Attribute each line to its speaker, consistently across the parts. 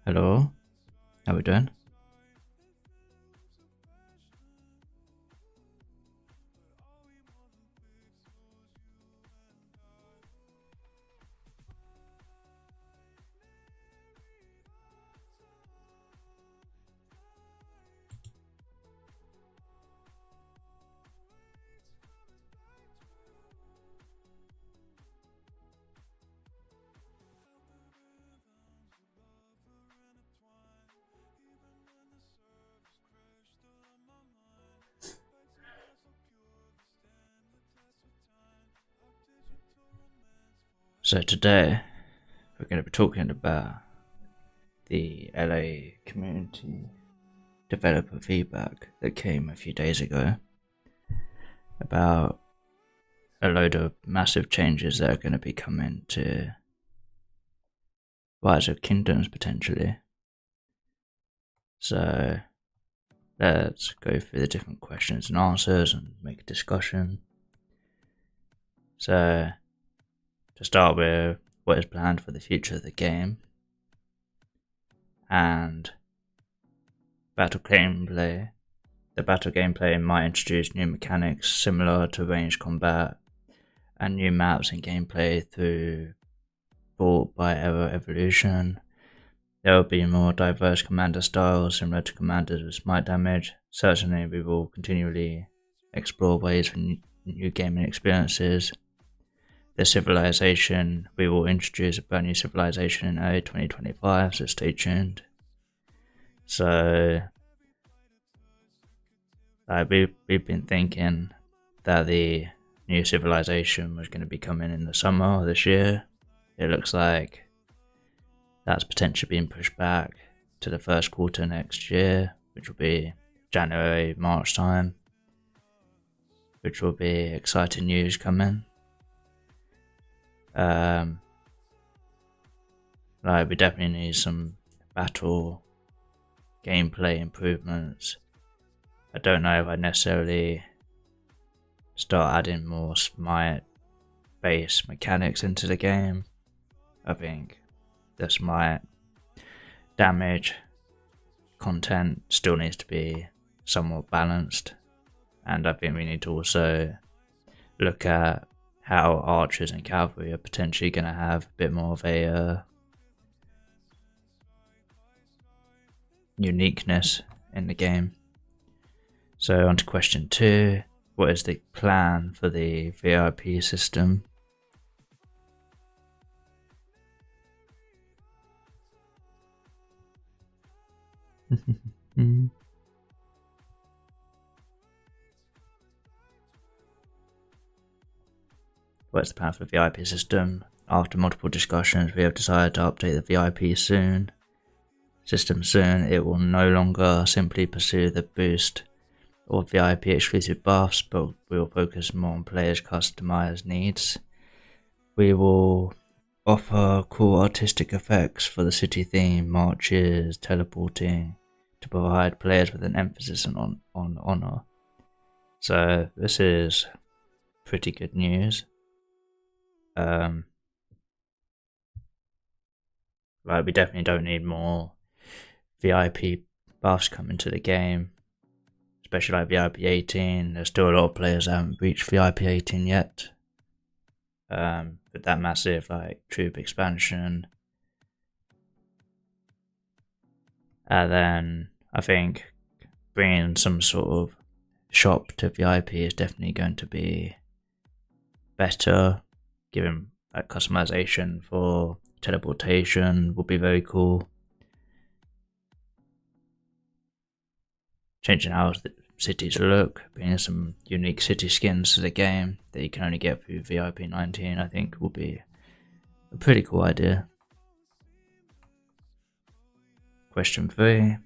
Speaker 1: Hello, how we doing? So today we're going to be talking about the LA community developer feedback that came a few days ago about a load of massive changes that are going to be coming to Rise of Kingdoms potentially. So let's go through the different questions and answers and make a discussion. So to start with, what is planned for the future of the game, and battle gameplay. The battle gameplay might introduce new mechanics similar to ranged combat and new maps and gameplay brought by Evolution. There will be more diverse commander styles similar to commanders with smite damage. Certainly we will continually explore ways for new gaming experiences. The civilization, we will introduce a brand new civilization in early 2025, so stay tuned. So we've been thinking that the new civilization was going to be coming in the summer of this year. It looks like that's potentially being pushed back to the first quarter next year, which will be January, March time, which will be exciting news coming. We definitely need some battle gameplay improvements. I don't know if I necessarily start adding more smite based mechanics into the game. I think the smite damage content still needs to be somewhat balanced, and I think we need to also look at how archers and cavalry are potentially going to have a bit more of a uniqueness in the game. So on to question 2. What is the plan for the VIP system? What's the plan for the VIP system? After multiple discussions, we have decided to update the VIP system soon. It will no longer simply pursue the boost or VIP exclusive buffs, but we will focus more on players' customized needs. We will offer cool artistic effects for the city theme, marches, teleporting, to provide players with an emphasis on honor. So this is pretty good news. We definitely don't need more VIP buffs coming to the game, especially like VIP 18. There's still a lot of players that haven't reached VIP 18 yet. With that massive troop expansion, and then I think bringing some sort of shop to VIP is definitely going to be better. Giving that customization for teleportation will be very cool. Changing how the cities look, bringing some unique city skins to the game that you can only get through VIP 19, I think will be a pretty cool idea. Question 3.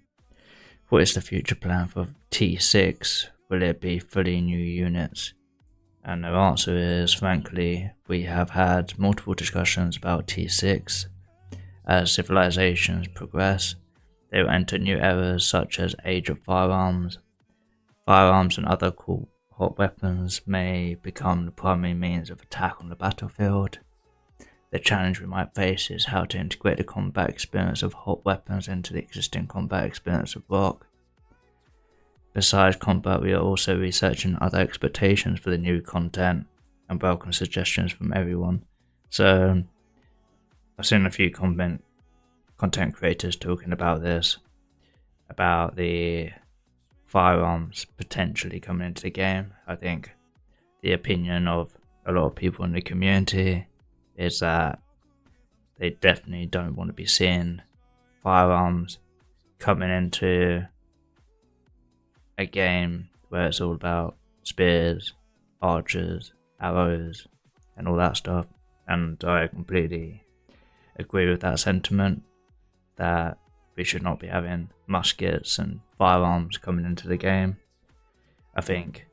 Speaker 1: What is the future plan for T6? Will it be fully new units? And the answer is, frankly, we have had multiple discussions about T6. As civilizations progress, they will enter new eras such as Age of Firearms. Firearms and other cool hot weapons may become the primary means of attack on the battlefield. The challenge we might face is how to integrate the combat experience of hot weapons into the existing combat experience of rock. Besides combat, we are also researching other expectations for the new content and welcome suggestions from everyone. So I've seen a few content creators talking about this, about the firearms potentially coming into the game. I think the opinion of a lot of people in the community is that they definitely don't want to be seeing firearms coming into a game where it's all about spears, archers, arrows, and all that stuff. And I completely agree with that sentiment, that we should not be having muskets and firearms coming into the game. I think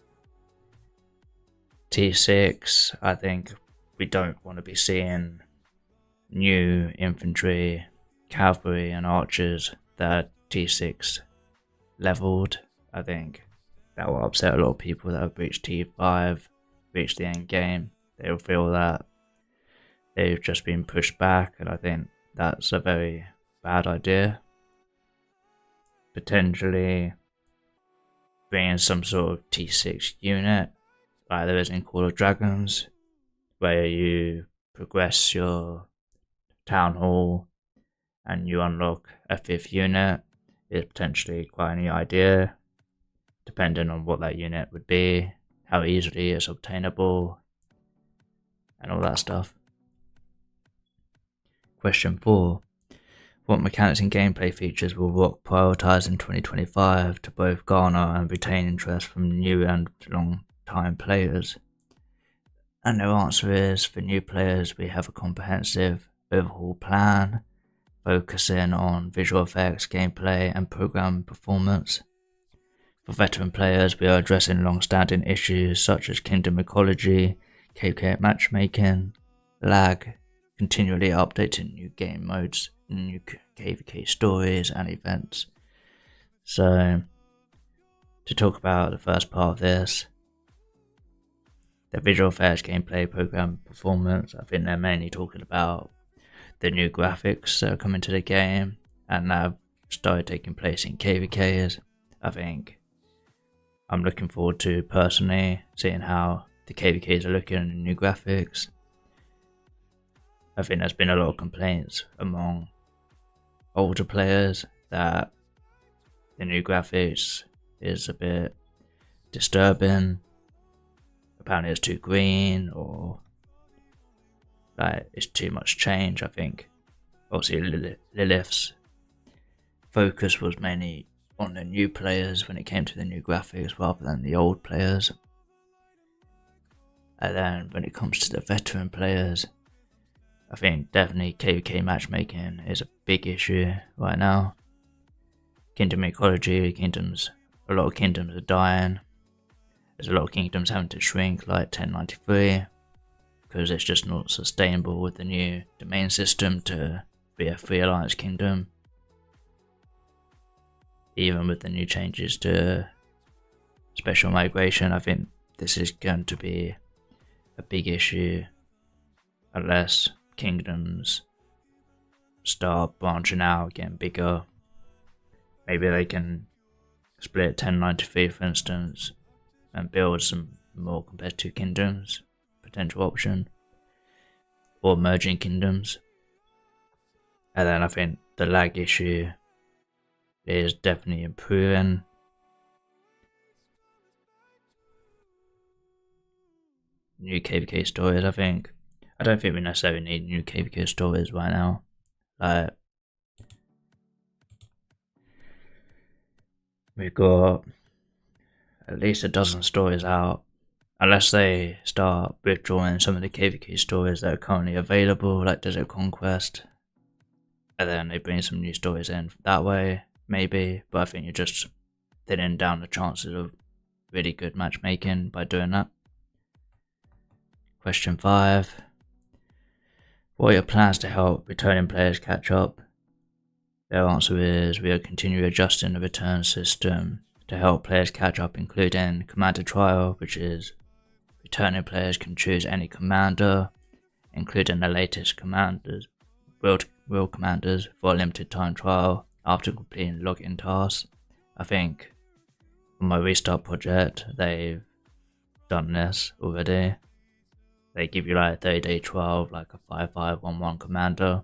Speaker 1: T6, I think we don't want to be seeing new infantry, cavalry and archers that are T6 leveled. I think that will upset a lot of people that have reached T5, reached the end game. They'll feel that they've just been pushed back, and I think that's a very bad idea. Potentially bringing some sort of T6 unit, like there is in Call of Dragons, where you progress your town hall and you unlock a 5th unit, is potentially quite a neat idea, depending on what that unit would be, how easily it's obtainable, and all that stuff. Question 4. What mechanics and gameplay features will Rock prioritise in 2025 to both garner and retain interest from new and long-time players? And their answer is, for new players, we have a comprehensive overhaul plan, focusing on visual effects, gameplay, and program performance. For veteran players, we are addressing long-standing issues such as kingdom ecology, KVK matchmaking, lag, continually updating new game modes, new KVK stories and events. So, to talk about the first part of this, the visual effects, gameplay, program performance, I think they're mainly talking about the new graphics that are coming to the game and that have started taking place in KVKs. I think I'm looking forward to personally seeing how the KVKs are looking in the new graphics. I think there's been a lot of complaints among older players that the new graphics is a bit disturbing. Apparently it's too green, or like it's too much change. I think obviously Lilith's focus was mainly on the new players when it came to the new graphics rather than the old players. And then when it comes to the veteran players, I think definitely KVK matchmaking is a big issue right now. Kingdom ecology, a lot of kingdoms are dying. There's a lot of kingdoms having to shrink, like 1093, because it's just not sustainable with the new domain system to be a free alliance kingdom. Even with the new changes to special migration, I think this is going to be a big issue unless kingdoms start branching out, getting bigger. Maybe they can split 1093, for instance, and build some more competitive kingdoms, potential option, or merging kingdoms. And then I think the lag issue is definitely improving. New KVK stories, I don't think we necessarily need new KVK stories right now. We've got at least a dozen stories out, unless they start withdrawing some of the KVK stories that are currently available, like Desert Conquest, and then they bring some new stories in that way, maybe. But I think you're just thinning down the chances of really good matchmaking by doing that. Question 5. What are your plans to help returning players catch up? Their answer is, we are continually adjusting the return system to help players catch up, including Commander Trial, which is returning players can choose any commander including the latest commanders, real commanders for a limited time trial after completing login tasks. I think on my restart project they've done this already. They give you like a 30-day trial, like a 5511 commander.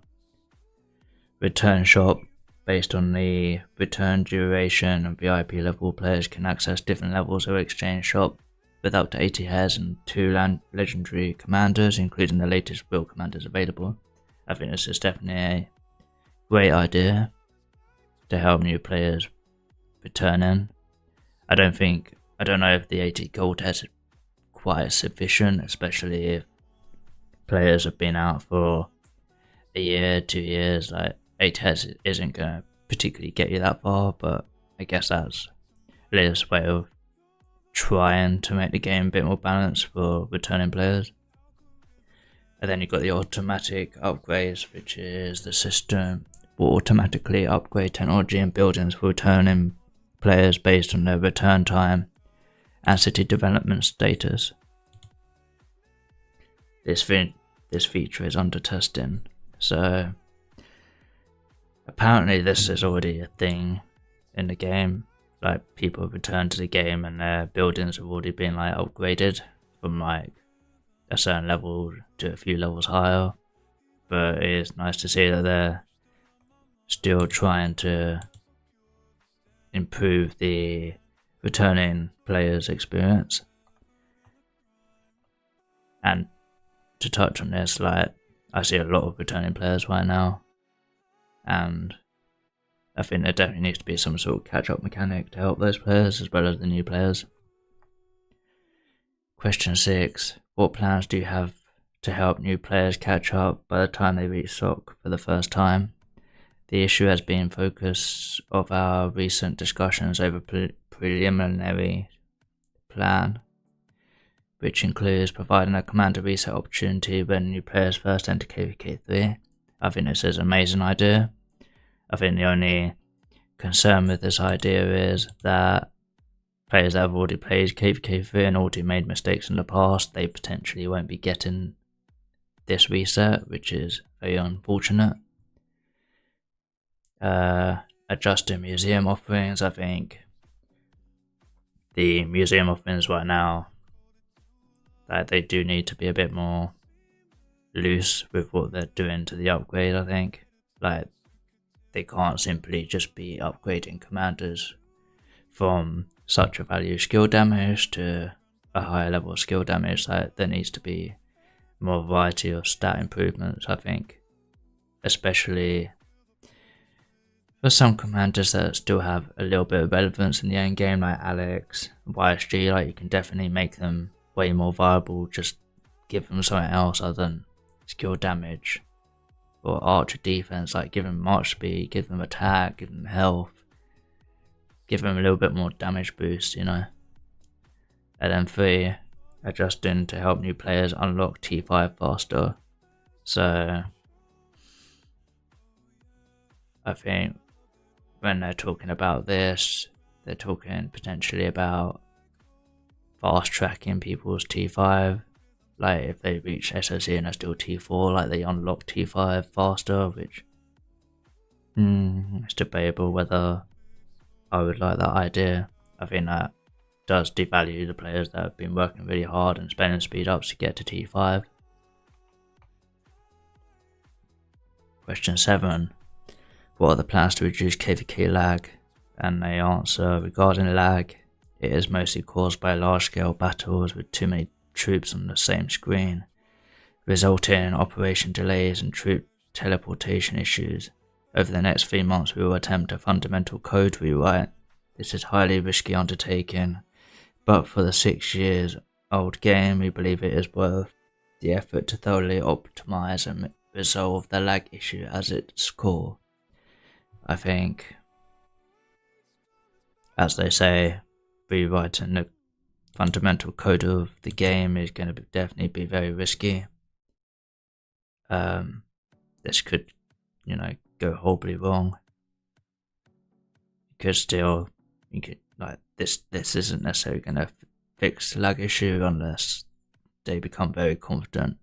Speaker 1: Return shop. Based on the return duration and VIP level, players can access different levels of exchange shop with up to 80 heads and 2 legendary commanders, including the latest real commanders available. I think this is definitely a great idea to help new players return in. I don't know if the 80 gold heads are quite sufficient, especially if players have been out for a year, 2 years. Like 8 heads isn't going to particularly get you that far, but I guess that's Lilith's way of trying to make the game a bit more balanced for returning players. And then you've got the automatic upgrades, which is the system will automatically upgrade technology and buildings for returning players based on their return time and city development status. This feature is under testing, so apparently this is already a thing in the game. Like people return to the game and their buildings have already been like upgraded from like a certain level to a few levels higher. But it is nice to see that they're still trying to improve the returning players' experience. And to touch on this, like I see a lot of returning players right now, and I think there definitely needs to be some sort of catch-up mechanic to help those players as well as the new players. Question 6. What plans do you have to help new players catch up by the time they reach SOC for the first time? The issue has been focus of our recent discussions over preliminary plan, which includes providing a commander reset opportunity when new players first enter KVK3. I think this is an amazing idea. I think the only concern with this idea is that players that have already played KVK3 and already made mistakes in the past, they potentially won't be getting this reset, which is very unfortunate. Adjusting museum offerings. I think the museum offerings right now, that they do need to be a bit more loose with what they're doing to the upgrade. I think like they can't simply just be upgrading commanders from such a value skill damage to a higher level of skill damage. Like there needs to be more variety of stat improvements, I think, especially for some commanders that still have a little bit of relevance in the end game, like Alex, YSG. Like you can definitely make them way more viable, just give them something else other than skill damage or archer defense. Like give them march speed, give them attack, give them health, give them a little bit more damage boost, you know. And then 3, adjusting to help new players unlock T5 faster. So I think when they're talking about this, they're talking potentially about fast tracking people's T5. Like if they reach SOC and are still T4, like they unlock T5 faster, which it's debatable whether I would like that idea. I think that does devalue the players that have been working really hard and spending speed ups to get to T5. Question 7. What are the plans to reduce KVK lag? And they answer, regarding lag, it is mostly caused by large scale battles with too many troops on the same screen, resulting in operation delays and troop teleportation issues. Over the next 3 months we will attempt a fundamental code rewrite. This is highly risky undertaking, but for the 6 years old game we believe it is worth the effort to thoroughly optimize and resolve the lag issue as its core. I think, as they say, rewriting the fundamental code of the game is going to definitely be very risky. This could, go horribly wrong. This isn't necessarily going to fix the lag issue unless they become very confident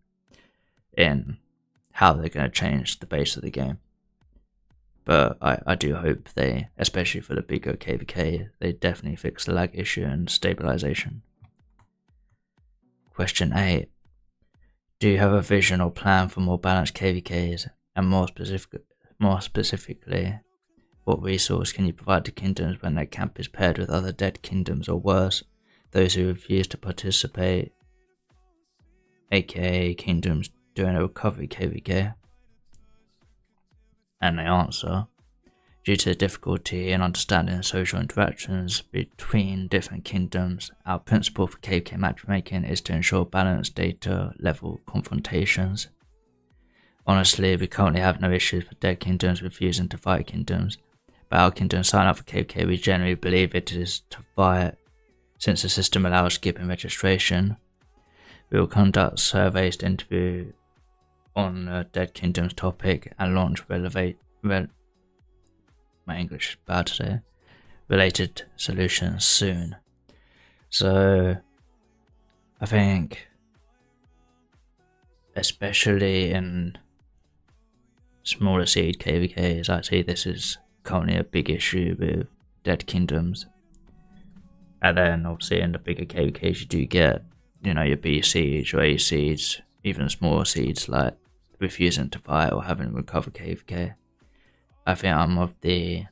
Speaker 1: in how they're going to change the base of the game. But I do hope they, especially for the bigger KVK, they definitely fix the lag issue and stabilization. Question 8. Do you have a vision or plan for more balanced KVKs, and more specifically, what resource can you provide to kingdoms when their camp is paired with other dead kingdoms, or worse, those who refuse to participate, aka kingdoms doing a recovery KVK? And the answer: due to the difficulty in understanding social interactions between different kingdoms, our principle for KVK matchmaking is to ensure balanced data level confrontations. Honestly, we currently have no issues with dead kingdoms refusing to fight kingdoms, but our kingdoms sign up for KVK, we generally believe it is to fight. Since the system allows skipping registration, we will conduct surveys to interview on the dead kingdoms topic and launch related solutions soon. So I think, especially in smaller seed KVKs, I see this is currently a big issue with dead kingdoms. And then obviously in the bigger KVKs you do get, your B seeds, your A seeds, even smaller seeds like refusing to fight or having recovered KVK. I think I'm of the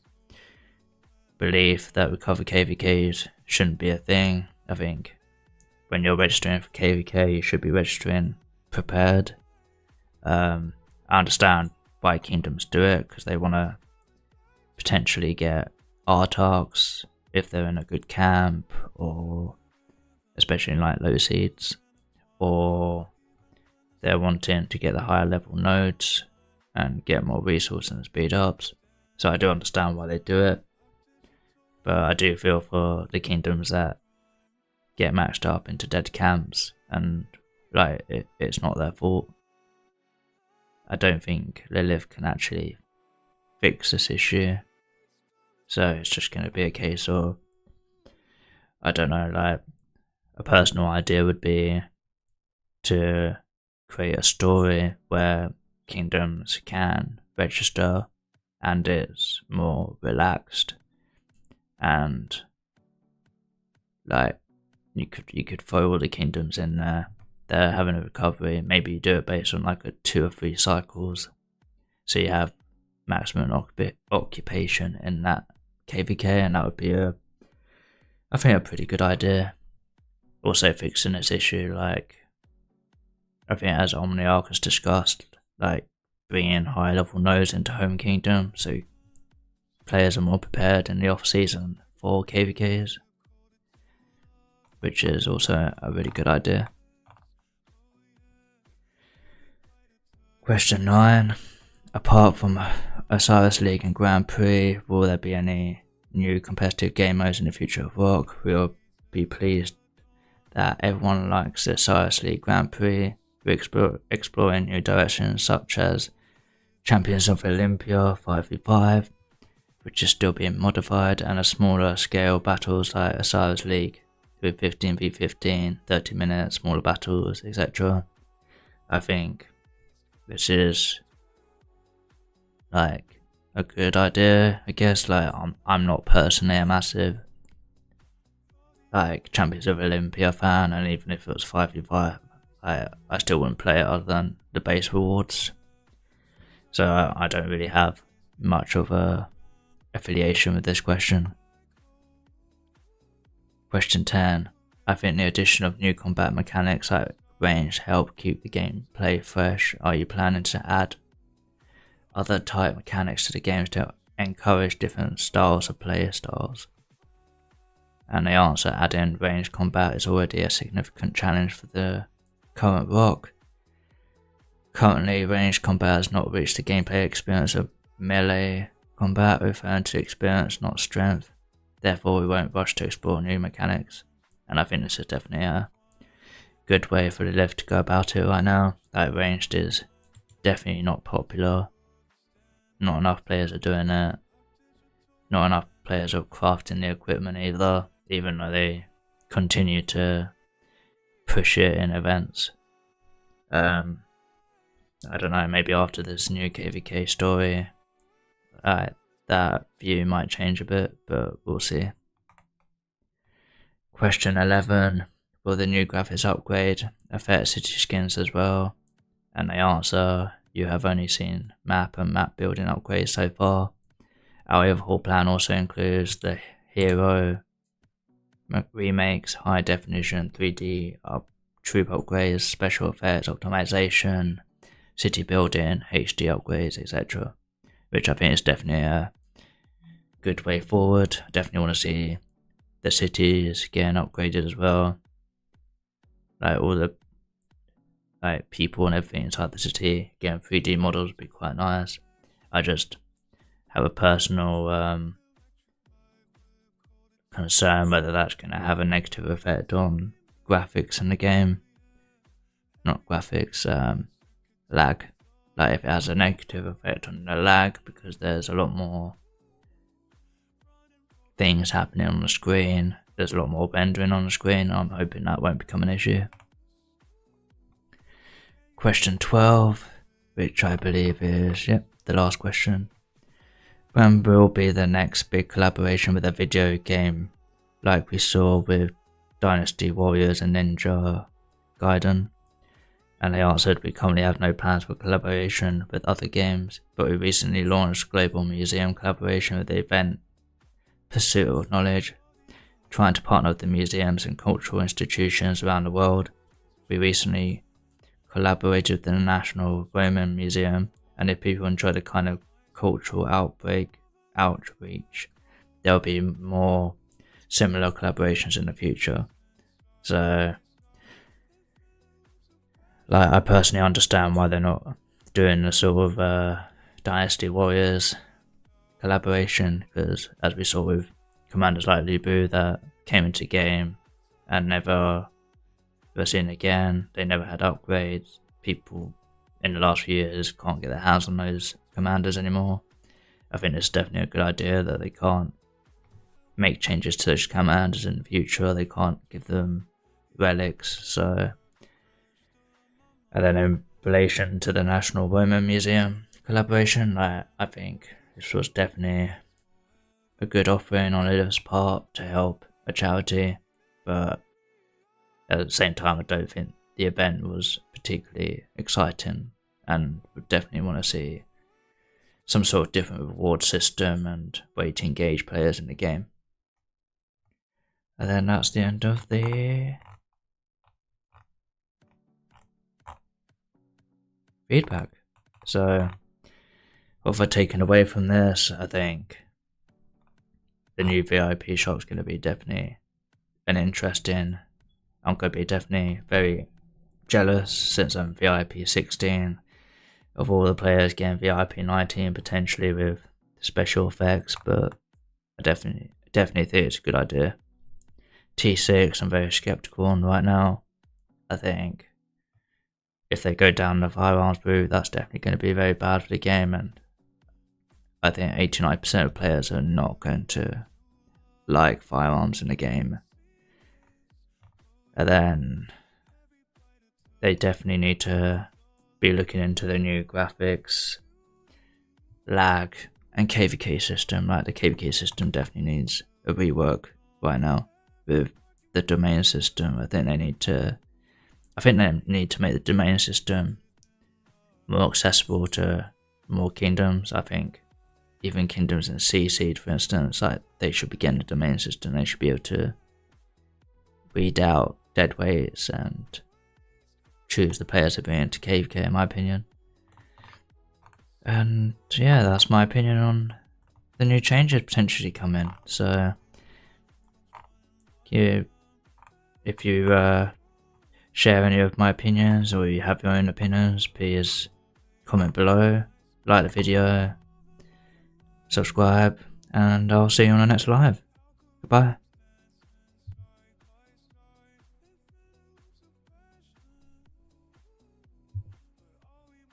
Speaker 1: belief that recovered KVKs shouldn't be a thing. I think when you're registering for KVK, you should be registering prepared. I understand why kingdoms do it, because they want to potentially get Artarks if they're in a good camp, or especially in like low seeds, or they're wanting to get the higher level nodes and get more resources and speed ups. So I do understand why they do it, but I do feel for the kingdoms that get matched up into dead camps and it's not their fault. I don't think Lilith can actually fix this issue, so it's just going to be a case of, I don't know, a personal idea would be to create a story where kingdoms can register and it's more relaxed, and you could throw all the kingdoms in there. They're having a recovery. Maybe you do it based on a 2 or 3 cycles, so you have maximum occupation in that KVK, and that would be I think a pretty good idea. Also fixing this issue, I think as Omniarch has discussed, bringing high level nodes into home kingdom so players are more prepared in the off season for KVKs, which is also a really good idea. Question 9. Apart from Osiris League and Grand Prix, will there be any new competitive game modes in the future of Rock? We will be pleased that everyone likes the Osiris League Grand Prix. We're exploring new directions such as Champions of Olympia 5v5, which is still being modified, and a smaller scale battles like Osiris League with 15v15, 30 minutes, smaller battles, etc. I think this is a good idea, I guess. I'm not personally a massive Champions of Olympia fan, and even if it was 5v5, I still wouldn't play it other than the base rewards. So I don't really have much of a affiliation with this question. Question 10. I think the addition of new combat mechanics like range help keep the gameplay fresh. Are you planning to add other type mechanics to the games to encourage different styles of player styles? And the answer: adding ranged combat is already a significant challenge for the current Rock. Currently, ranged combat has not reached the gameplay experience of melee combat, referring to experience, not strength. Therefore, we won't rush to explore new mechanics, and I think this is definitely a good way for the Lilith to go about it right now. Ranged is definitely not popular. Not enough players are doing it. Not enough players are crafting the equipment either, even though they continue to push it in events. I don't know, maybe after this new KVK story, that view might change a bit, but we'll see. Question 11. Will the new graphics upgrade affect city skins as well? And they answer, you have only seen map and map building upgrades so far. Our overhaul plan also includes the hero remakes, high definition 3D troop upgrades, special effects optimization, city building, HD upgrades, etc. Which I think is definitely a good way forward. I definitely want to see the cities getting upgraded as well. Like all the people and everything inside the city getting 3D models would be quite nice. I just have a personal concern whether that's going to have a negative effect on graphics in the game. Not graphics, lag. Like if it has a negative effect on the lag because there's a lot more things happening on the screen, there's a lot more rendering on the screen. I'm hoping that won't become an issue. Question 12, which I believe is, the last question. When will be the next big collaboration with a video game like we saw with Dynasty Warriors and Ninja Gaiden? And they answered, we currently have no plans for collaboration with other games, but we recently launched global museum collaboration with the event Pursuit of Knowledge, trying to partner with the museums and cultural institutions around the world. We recently collaborated with the National Roman Museum, and if people enjoy the kind of cultural outreach, there'll be more similar collaborations in the future. So, like, I personally understand why they're not doing the sort of Dynasty Warriors collaboration, because as we saw with commanders like Lubu that came into game and never were seen again, they never had upgrades. People in the last few years can't get their hands on those commanders anymore. I think it's definitely a good idea that they can't make changes to those commanders in the future. They can't give them relics. So, and then in relation to the National Roman Museum collaboration, I think this was definitely a good offering on Lilith's part to help a charity, but at the same time I don't think the event was particularly exciting, and would definitely want to see some sort of different reward system and way to engage players in the game. And then that's the end of the feedback. So what I've taken away from this, I think the new VIP shop is going to be definitely an interesting. I'm going to be definitely very jealous since I'm VIP 16 of all the players getting VIP 19 potentially with special effects, but I definitely think it's a good idea. T6 I'm very skeptical on right now. I think if they go down the firearms route, that's definitely going to be very bad for the game, and I think 89% of players are not going to like firearms in the game. And then they definitely need to be looking into the new graphics, lag, and KVK system. Like the KVK system definitely needs a rework right now with the domain system. I think they need to make the domain system more accessible to more kingdoms. I think even kingdoms in CC, for instance, like they should be getting a domain system. They should be able to read out dead weights and choose the players that bring into KVK, in my opinion. And yeah, that's my opinion on the new changes potentially coming. So if you share any of my opinions, or you have your own opinions, please comment below, like the video, subscribe, and I'll see you on the next live. Goodbye.